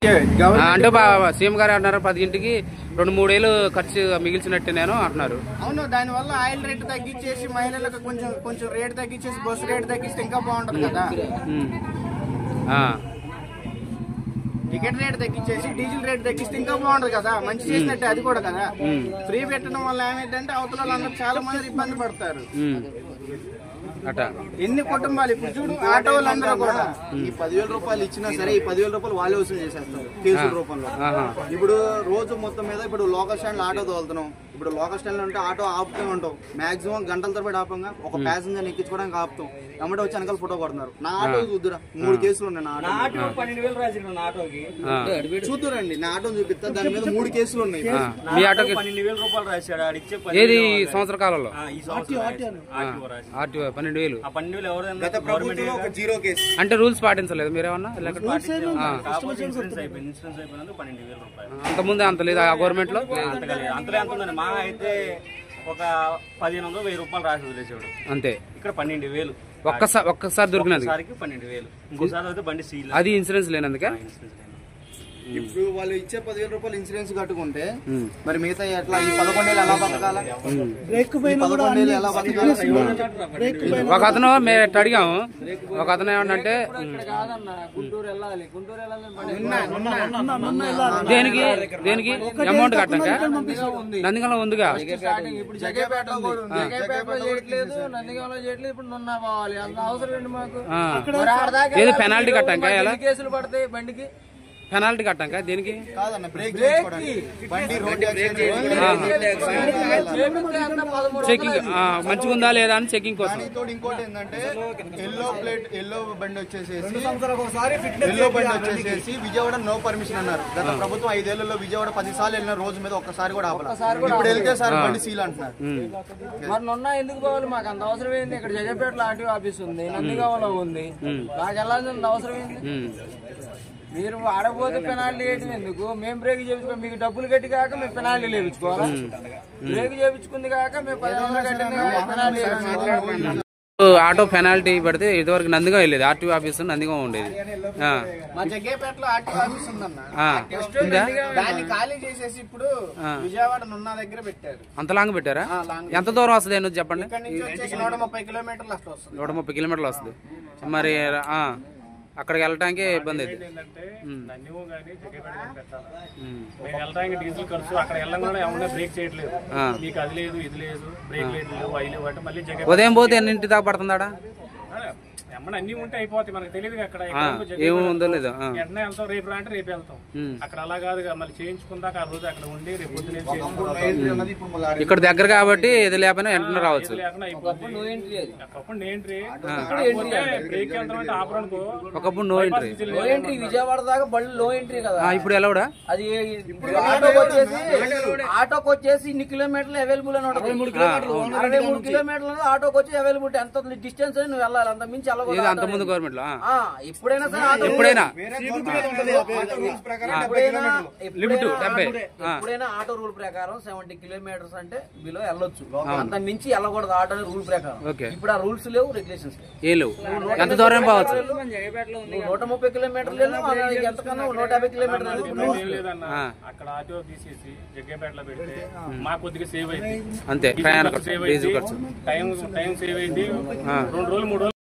అంటే సీఎం గారు అంటున్నారు 10ంటికి 2-3 ఏళ్ళు ఖర్చు మిగిల్చినట్టు నేను అంటున్నారు. అవును, దాని వల్ల ఆయిల్ రేట్ తగ్గించేసి మహిళలకు కొంచెం రేట్ తగ్గించేసి బస్సు రేట్ తగ్గిస్తే ఇంకా బాగుంటది కదా. టికెట్ రేట్ తగ్గించేసి డీజిల్ రేట్ తగ్గిస్తే ఇంకా బాగుంటది కదా, మంచి చేసినట్టే అది కూడా కదా. ఫ్రీ పెట్టడం వల్ల ఏమైందంటే అవతల వాళ్ళందరూ చాలా మంది ఇబ్బంది పడతారు. ఎన్ని కుటుంబాలు ఇప్పుడు చూడు, ఆటో వాళ్ళందరూ కూడా ఈ 10,000 రూపాయలు ఇచ్చినా సరే ఈ 10,000 రూపాయలు వాళ్ళే వసూలు చేసేస్తారు కేసుల రూపంలో. ఇప్పుడు రోజు మొత్తం మీద ఇప్పుడు లోకల్ స్టాండ్ ఆటో తోలుతున్నాం. ఇప్పుడు లోకల్ స్టాండ్ అంటే ఆటో ఆపుతూ ఉంటాం, మాక్సిమం గంటల తరబడి ఆపంగా ఒక ప్యాసింజర్ ఎక్కించుకోవడానికి ఆపుతాం. ఎమ్మటే వచ్చి వెనకాల ఫోటో కొడుతున్నారు. నా ఆటో చూద్దురా 3 కేసులు ఉన్నాయి. నా ఆటో 12,000 రాసిన నా ఆటోకి చూద్దురండి, నా ఆటో చూపిస్తా, దాని మీద 3 కేసులు ఉన్నాయి. మీ ఆటోకి 12,000 రూపాయలు రాశాడు. ఏది సంవత్సర కాలంలో 12,000 గత ప్రభుత్వంలో ఒక 0 కేసు. అంటే రూల్స్ పాటించలేదు మీరేమన్నా? అంతకుముందు అంత లేదు ఆ గవర్నమెంట్ లో. అంతలే అంత ఉందండి. మా అయితే ఒక 1,500-1,000 రూపాయలు రాసి వదిలేసాడు అంతే. ఇక్కడ 12,000 ఒక్కసారి దొరికినది 12,000. ఇంకోసారి అయితే బండి సీల్. అది ఇన్సూరెన్స్ లేనందుకే. ఇప్పుడు వాళ్ళు ఇచ్చే 10,000 రూపాయలు ఇన్సూరెన్స్ కట్టుకుంటే మరి మిగతా ఎట్లా ఈ 11 ఏళ్ళు ఎలా బతకాలా? 11 ఏళ్ళు ఎలా బతకాలి? ఒక అతను మేము అడిగాము, ఒక అతను ఏమంటే దేనికి దేనికి అమౌంట్ కట్టంగా నందిగంలో ఉందిగా. ఏది పెనాల్టీ కట్టంగా? ఎలా కేసులు పడతాయి బండికి? పెనాల్టీ కట్టాక దేనికి? చెకింగ్ మంచిగా ఉందా లేదా అని చెకింగ్ కోసం. ఇంకోటి ఏంటంటే ఎల్లో బండి వచ్చేసి విజయవాడ నో పర్మిషన్ అన్నారు. గత ప్రభుత్వం 5 ఏళ్లలో విజయవాడ 10 సార్లు వెళ్ళిన రోజు మీద ఒక్కసారి కూడా ఆపలేదు. ఇప్పుడు వెళ్తే సార్ బండి సీల్ అంటున్నారు. మరి నున్న ఎందుకు పోవాలి? మాకు అంత అవసరం ఏంది? ఇక్కడ జగపేటలో ఆర్టీఓ ఆఫీస్ ఉంది, నందిగామలో ఉంది, నాకు వెళ్ళాల్సిన అవసరం ఏంది? మీరు ఆడపోతే పెనాల్టీ వేయటం ఎందుకు? మేము బ్రేక్ చేయించుకో, మీకు డబ్బులు కట్టి కాక మేము పెనాల్టీ లేపించుకోవాలా? బ్రేక్ చేయించుకుంది కాక మేము 10,000 కట్టింది పెనాల్టీ. ఆటో పెనాల్టీ పడితే ఇదివరకు నందిగా వెళ్ళేది, ఆర్టీఓ ఆఫీస్ నందిగా ఉండేది. మా జగ్గేపేటలో ఆర్టీఓ ఆఫీస్ ఉందన్న, దాన్ని ఖాళీ చేసేసి ఇప్పుడు విజయవాడ నున్న దగ్గర పెట్టారు. అంత లాంగ్ పెట్టారా? ఎంత దూరం వస్తుంది అని చెప్పండి. 130 కిలోమీటర్లు వస్తుంది. 130 కిలోమీటర్లు వస్తుంది. మరి అక్కడికి వెళ్ళటానికి ఇబ్బంది అయితే డీజిల్ ఖర్చు. అక్కడ వెళ్ళడం కూడా ఏమన్నా బ్రేక్ చేయట్లేదు, మీకు అది లేదు ఇది లేదు, బ్రేక్ లేదు అవి లేవు అంటే మళ్ళీ ఉదయం పోతే ఎన్నింటి దాకా పడుతుందా? ఏమన్నా అన్ని ఉంటే అయిపోతాయి, మనకు తెలియదు. అక్కడ ఏముందో లేదు, వెంటనే వెళ్తాం, రేపు అంటే రేపు వెళ్తాం. అక్కడ అలా కాదు, మళ్ళీ చేయించుకుందాక ఆ రోజు అక్కడ ఉండి రేపు పొద్దున ఇక్కడ దగ్గర కాబట్టి ఇది లేకపోయినా వెంటనే రావచ్చు. ఒకప్పుడు నో ఎంట్రీ విజయవాడ దాకా బళ్ళు లో ఎంట్రీ కదా. ఇప్పుడు ఎలా అది ఆటోకి వచ్చేసి ఇన్ని కిలోమీటర్లు అవైలబుల్ అని 63 కిలోమీటర్లు ఆటోకి వచ్చి అవైలబిలిటీ. ఎంత డిస్టెన్స్ నువ్వు వెళ్ళాలి, అంత మించి అంత ముందు గవర్నమెంట్ లో ఎప్పుడైనా ఆటో రూల్ ప్రకారం 70 కిలోమీటర్స్ అంటే బిలో వెళ్ళొచ్చు, అంత మించి వెళ్ళకూడదు ఆటో రూల్ ప్రకారం. ఇప్పుడు ఆ రూల్స్ లేవు, రెగ్యులేషన్స్ లేవు. ఎంత దూరం పోవచ్చు? 130 కిలోమీటర్లు ఎంతకన్నా 150 కిలోమీటర్లు. అక్కడ ఆటో తీసేసి జగ్గేపేటలో పెడితే మా కొద్దిగా సేవ్ అయింది అంతే. ప్రయాణ ఖర్చు, టైం సేవ్ అయింది. 2 రోజులు 3 రోజులు